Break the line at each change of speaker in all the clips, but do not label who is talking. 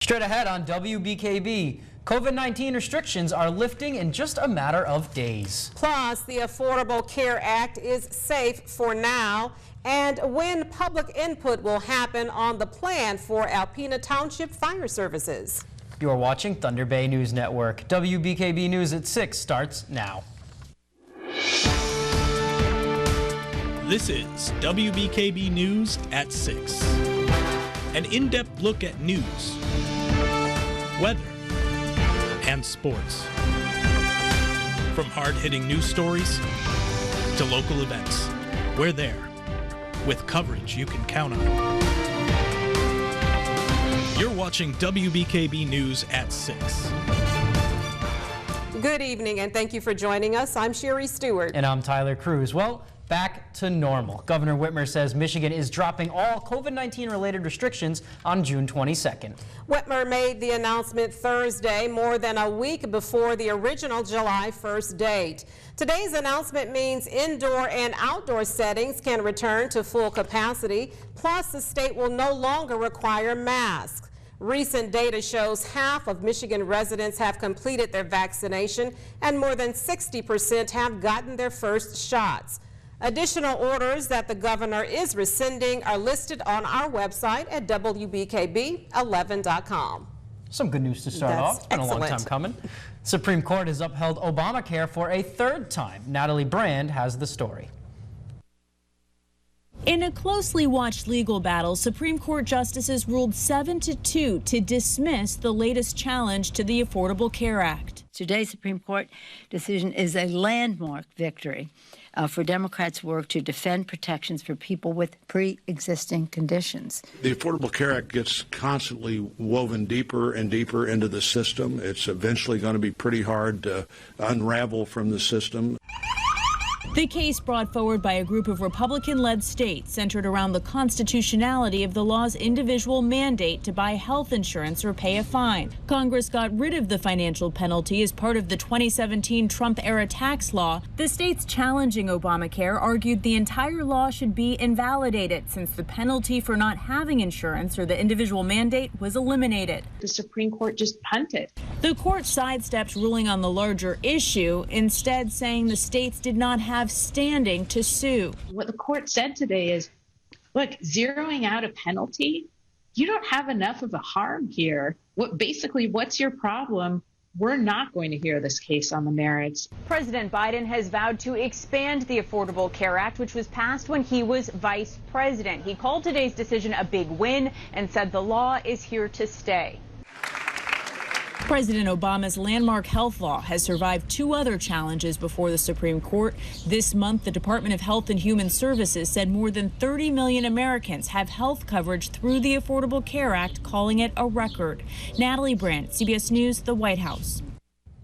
Straight ahead on WBKB, COVID-19 restrictions are lifting in just a matter of days.
Plus, the Affordable Care Act is safe for now, and when public input will happen on the plan for Alpena Township Fire Services.
You are watching Thunder Bay News Network. WBKB News at 6 starts now.
This is WBKB News at 6. An in-depth look at news, weather, and sports. From hard-hitting news stories to local events, we're there with coverage you can count on. You're watching WBKB News at 6.
Good evening, and thank you for joining us. I'm Sherry Stewart.
And I'm Tyler Cruz. Well, back to normal. Governor Whitmer says Michigan is dropping all COVID-19 related restrictions on June 22nd.
Whitmer made the announcement Thursday, more than a week before the original July 1st date. Today's announcement means indoor and outdoor settings can return to full capacity, plus the state will no longer require masks. Recent data shows half of Michigan residents have completed their vaccination and more than 60% have gotten their first shots. Additional orders that the governor is rescinding are listed on our website at WBKB11.com.
Some good news to start off. It's been a long time coming. Supreme Court has upheld Obamacare for a third time. Natalie Brand has the story.
In a closely watched legal battle, Supreme Court justices ruled 7-2 to dismiss the latest challenge to the Affordable Care Act.
Today's Supreme Court decision is a landmark victory for Democrats' work to defend protections for people with pre-existing conditions.
The Affordable Care Act gets constantly woven deeper and deeper into the system. It's eventually going to be pretty hard to unravel from the system.
The case brought forward by a group of Republican-led states centered around the constitutionality of the law's individual mandate to buy health insurance or pay a fine. Congress got rid of the financial penalty as part of the 2017 Trump-era tax law. The states challenging Obamacare argued the entire law should be invalidated since the penalty for not having insurance or the individual mandate was eliminated.
The Supreme Court just punted.
The court sidestepped ruling on the larger issue, instead saying the states did not have standing to sue.
What the court said today is, look, zeroing out a penalty, you don't have enough of a harm here. What's your problem? We're not going to hear this case on the merits.
President Biden has vowed to expand the Affordable Care Act, which was passed when he was vice president. He called today's decision a big win and said the law is here to stay.
President Obama's landmark health law has survived two other challenges before the Supreme Court. This month, the Department of Health and Human Services said more than 30 million Americans have health coverage through the Affordable Care Act, calling it a record. Natalie Brandt, CBS News, the White House.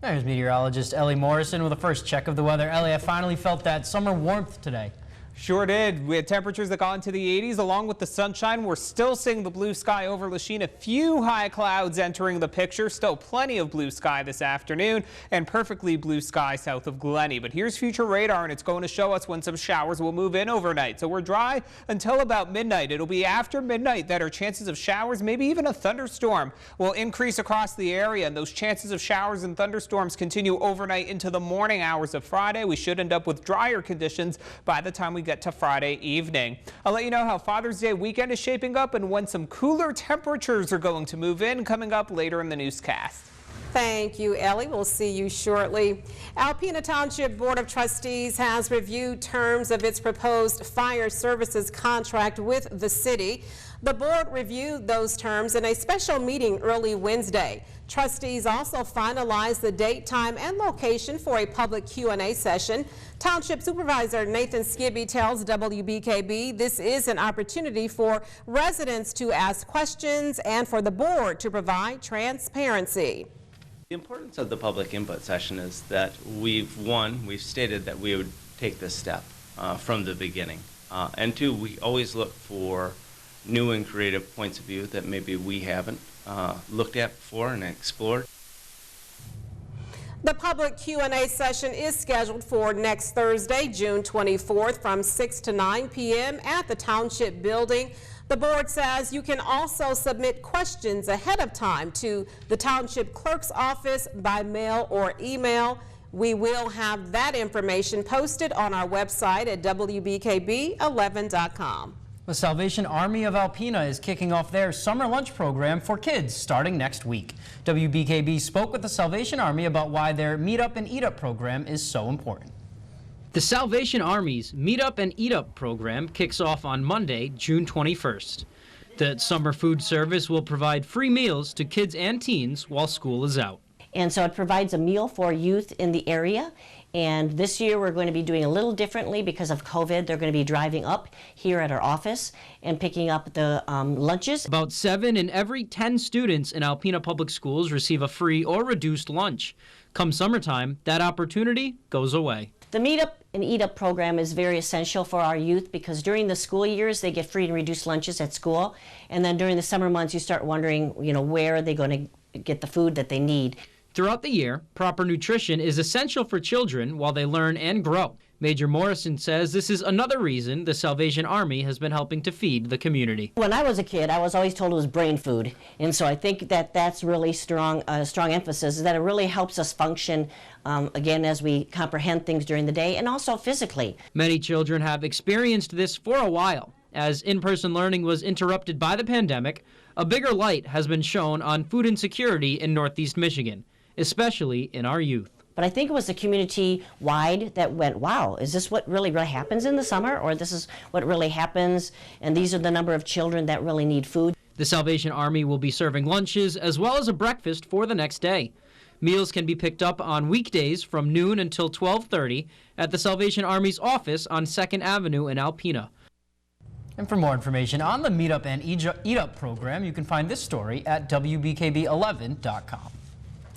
There's meteorologist Ellie Morrison with a first check of the weather. Ellie, I finally felt that summer warmth today.
Sure did. We had temperatures that got into the 80s along with the sunshine. We're still seeing the blue sky over Lachine. A few high clouds entering the picture. Still plenty of blue sky this afternoon and perfectly blue sky south of Glenny. But here's future radar, and it's going to show us when some showers will move in overnight. So we're dry until about midnight. It'll be after midnight that our chances of showers, maybe even a thunderstorm, will increase across the area. And those chances of showers and thunderstorms continue overnight into the morning hours of Friday. We should end up with drier conditions by the time we get to Friday evening. I'll let you know how Father's Day weekend is shaping up and when some cooler temperatures are going to move in, coming up later in the newscast.
Thank you, Ellie. We'll see you shortly. Alpena Township Board of Trustees has reviewed terms of its proposed fire services contract with the city. The board reviewed those terms in a special meeting early Wednesday. Trustees also finalized the date, time, and location for a public Q&A session. Township Supervisor Nathan Skibby tells WBKB this is an opportunity for residents to ask questions and for the board to provide transparency.
The importance of the public input session is that we've stated that we would take this step from the beginning. And two, we always look for new and creative points of view that maybe we haven't looked at before and explored.
The public Q&A session is scheduled for next Thursday, June 24th from 6 to 9 p.m. at the Township Building. The board says you can also submit questions ahead of time to the Township Clerk's office by mail or email. We will have that information posted on our website at WBKB11.com.
The Salvation Army of Alpena is kicking off their summer lunch program for kids starting next week. WBKB spoke with the Salvation Army about why their Meet Up and Eat Up program is so important.
The Salvation Army's Meet Up and Eat Up program kicks off on Monday, June 21st. The summer food service will provide free meals to kids and teens while school is out.
And so it provides a meal for youth in the area. And this year we're going to be doing a little differently because of COVID. They're going to be driving up here at our office and picking up the lunches.
About 7 in every 10 students in Alpena Public Schools receive a free or reduced lunch. Come summertime, that opportunity goes away.
The Meet Up and Eat Up program is very essential for our youth because during the school years they get free and reduced lunches at school. And then during the summer months you start wondering, where are they going to get the food that they need.
Throughout the year, proper nutrition is essential for children while they learn and grow. Major Morrison says this is another reason the Salvation Army has been helping to feed the community.
When I was a kid, I was always told it was brain food. And so I think that that's really strong emphasis, is that it really helps us function, again, as we comprehend things during the day and also physically.
Many children have experienced this for a while. As in-person learning was interrupted by the pandemic, a bigger light has been shown on food insecurity in Northeast Michigan, especially in our youth.
But I think it was the community-wide that went, wow, is this what really happens in the summer? Or this is what really happens, and these are the number of children that really need food?
The Salvation Army will be serving lunches as well as a breakfast for the next day. Meals can be picked up on weekdays from noon until 12:30 at the Salvation Army's office on 2nd Avenue in Alpena.
And for more information on the Meet Up and Eat Up program, you can find this story at WBKB11.com.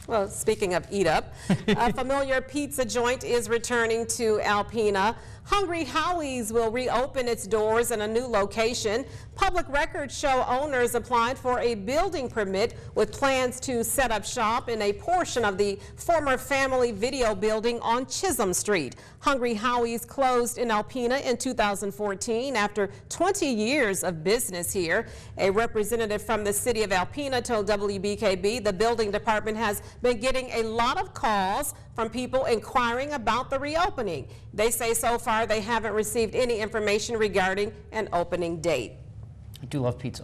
Well, speaking of Eat Up, a familiar pizza joint is returning to Alpena. Hungry Howie's will reopen its doors in a new location. Public records show owners applied for a building permit with plans to set up shop in a portion of the former family video building on Chisholm Street. Hungry Howie's closed in Alpena in 2014 after 20 years of business here. A representative from the city of Alpena told WBKB the building department has been getting a lot of calls from people inquiring about the reopening. They say so far they haven't received any information regarding an opening date.
I do love pizza.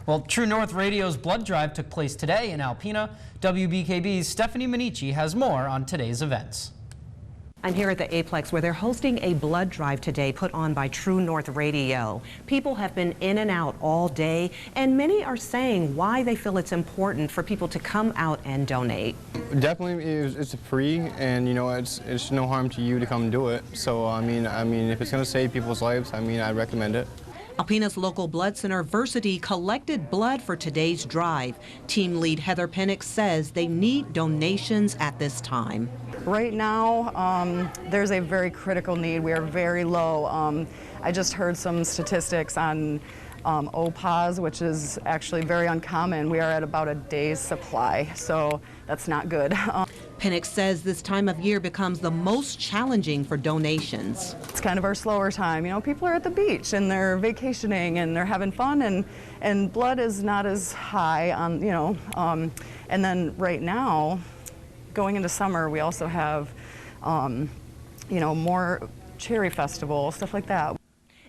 Well, True North Radio's blood drive took place today in Alpena. WBKB's Stephanie Minichi has more on today's events.
I'm here at the Aplex where they're hosting a blood drive today put on by True North Radio. People have been in and out all day, and many are saying why they feel it's important for people to come out and donate.
Definitely, it's free, and it's no harm to you to come and do it. So I mean, if it's going to save people's lives, I recommend it.
Alpena's local blood center, Versity, collected blood for today's drive. Team lead Heather Pennick says they need donations at this time.
Right now, there's a very critical need. We are very low. I just heard some statistics on OPAs, which is actually very uncommon. We are at about a day's supply, so that's not good.
Pennick says this time of year becomes the most challenging for donations.
It's kind of our slower time. People are at the beach and they're vacationing and they're having fun, and blood is not as high on, and then right now, going into summer, we also have, more cherry festival, stuff like that.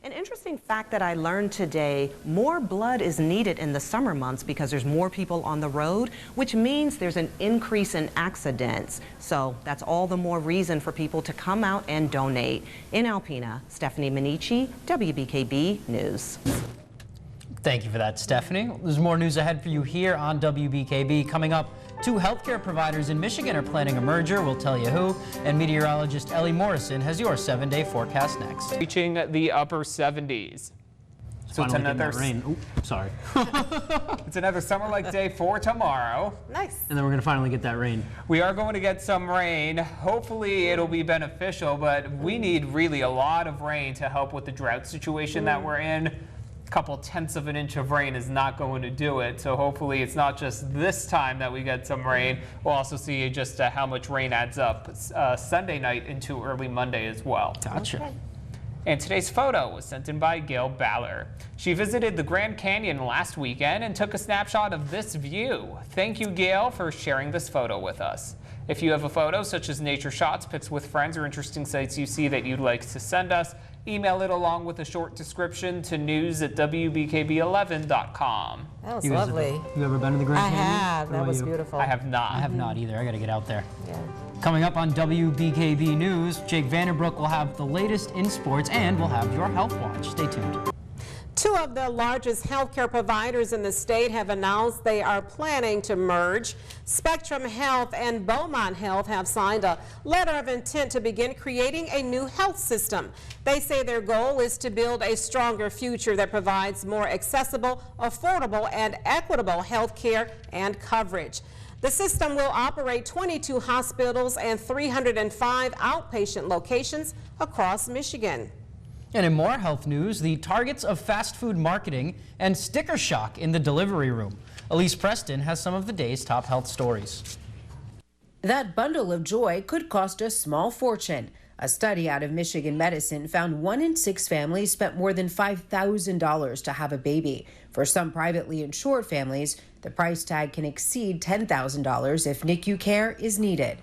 An interesting fact that I learned today, more blood is needed in the summer months because there's more people on the road, which means there's an increase in accidents. So that's all the more reason for people to come out and donate. In Alpena, Stephanie Minichi, WBKB News.
Thank you for that, Stephanie. There's more news ahead for you here on WBKB. Coming up, 2 healthcare providers in Michigan are planning a merger. We'll tell you who. And meteorologist Ellie Morrison has your 7-day forecast next.
Reaching the upper 70s. So it's another
rain. Ooh, sorry.
It's another summer-like day for tomorrow.
Nice.
And then we're going to finally get that rain.
We are going to get some rain. Hopefully it'll be beneficial, but we need really a lot of rain to help with the drought situation that we're in. Couple tenths of an inch of rain is not going to do it. So hopefully it's not just this time that we get some rain. We'll also see just how much rain adds up Sunday night into early Monday as well.
Gotcha. Okay.
And today's photo was sent in by Gail Baller. She visited the Grand Canyon last weekend and took a snapshot of this view. Thank you, Gail, for sharing this photo with us. If you have a photo such as nature shots, pics with friends, or interesting sights you see that you'd like to send us, email it along with a short description to news@wbkb11.com.
That was lovely.
You ever been to the Grand Canyon?
I have. That was beautiful.
I have not.
I have not either. I got to get out there.
Yeah.
Coming up on WBKB News, Jake Vanderbrook will have the latest in sports and we'll have your Health Watch. Stay tuned.
Two of the largest healthcare providers in the state have announced they are planning to merge. Spectrum Health and Beaumont Health have signed a letter of intent to begin creating a new health system. They say their goal is to build a stronger future that provides more accessible, affordable, and equitable health care and coverage. The system will operate 22 hospitals and 305 outpatient locations across Michigan.
And in more health news, the targets of fast food marketing and sticker shock in the delivery room. Elise Preston has some of the day's top health stories.
That bundle of joy could cost a small fortune. A study out of Michigan Medicine found 1 in 6 families spent more than $5,000 to have a baby. For some privately insured families, the price tag can exceed $10,000 if NICU care is needed.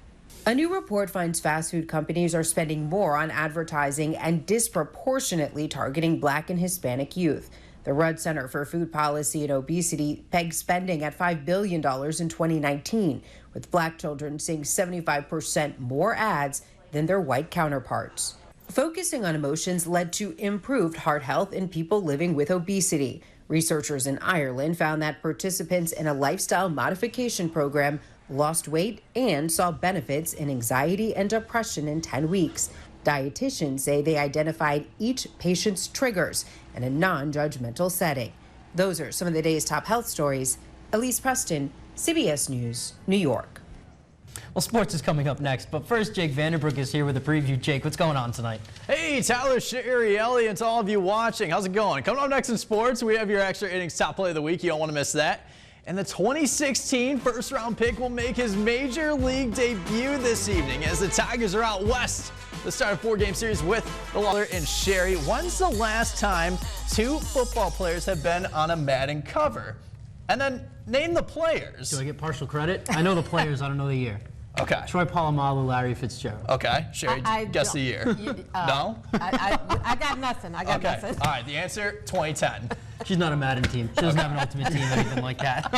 A new report finds fast food companies are spending more on advertising and disproportionately targeting Black and Hispanic youth. The Rudd Center for Food Policy and Obesity pegs spending at $5 billion in 2019, with Black children seeing 75% more ads than their white counterparts. Focusing on emotions led to improved heart health in people living with obesity. Researchers in Ireland found that participants in a lifestyle modification program lost weight and saw benefits in anxiety and depression in 10 weeks. Dietitians say they identified each patient's triggers in a non-judgmental setting. Those are some of the day's top health stories. Elise Preston, CBS News, New York.
Well, sports is coming up next, but first, Jake Vanderbrook is here with a preview. Jake, what's going on tonight?
Hey, Tyler, Sherry, Ellie, and to all of you watching, how's it going? Coming up next in sports, we have your extra innings top play of the week. You don't want to miss that. And the 2016 first-round pick will make his major league debut this evening as the Tigers are out west. The start of a 4-game series with the Lawler and Sherry. When's the last time 2 football players have been on a Madden cover? And then name the players.
Do I get partial credit? I know the players, I don't know the year.
Okay.
Troy Polamalu, Larry Fitzgerald.
Okay, Sherry, guess the year. No?
I got nothing. I got nothing.
All right, the answer, 2010.
She's not a Madden team. She doesn't have an ultimate team or anything like that.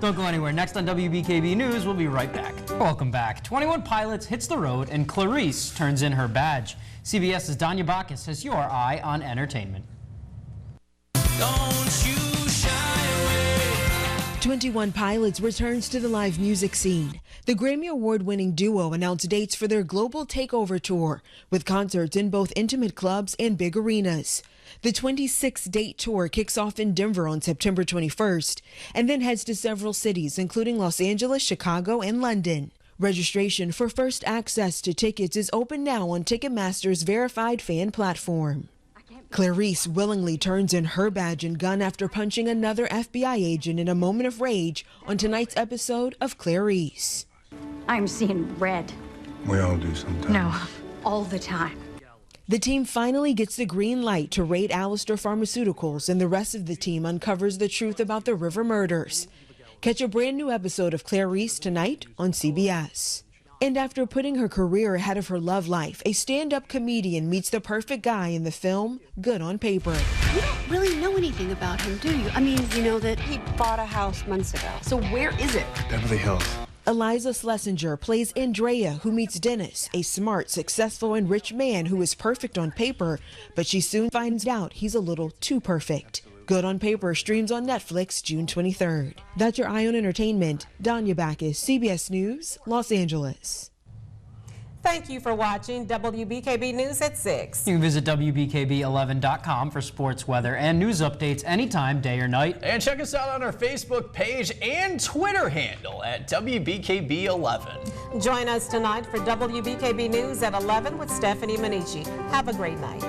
Don't go anywhere. Next on WBKB News, we'll be right back. Welcome back. 21 Pilots hits the road and Clarice turns in her badge. CBS's Danya Bacchus has your eye on entertainment.
Don't you shy away. 21 Pilots returns to the live music scene. The Grammy Award-winning duo announced dates for their global takeover tour, with concerts in both intimate clubs and big arenas. The 26-date tour kicks off in Denver on September 21st, and then heads to several cities, including Los Angeles, Chicago, and London. Registration for first access to tickets is open now on Ticketmaster's verified fan platform. Clarice willingly turns in her badge and gun after punching another FBI agent in a moment of rage on tonight's episode of Clarice.
I'm seeing red.
We all do sometimes.
No, all the time.
The team finally gets the green light to raid Alistair Pharmaceuticals, and the rest of the team uncovers the truth about the River murders. Catch a brand new episode of Clarice tonight on CBS. And after putting her career ahead of her love life, a stand-up comedian meets the perfect guy in the film Good on Paper.
You don't really know anything about him, do you? I mean, you know that he bought a house months ago. So where is it?
Beverly Hills.
Eliza Schlesinger plays Andrea, who meets Dennis, a smart, successful, and rich man who is perfect on paper, but she soon finds out he's a little too perfect. Good on Paper streams on Netflix June 23rd. That's your Eye on Entertainment. Danya Bacchus, CBS News, Los Angeles.
Thank you for watching WBKB News at 6.
You can visit WBKB11.com for sports, weather, and news updates anytime, day or night.
And check us out on our Facebook page and Twitter handle at WBKB11.
Join us tonight for WBKB News at 11 with Stephanie Manici. Have a great night.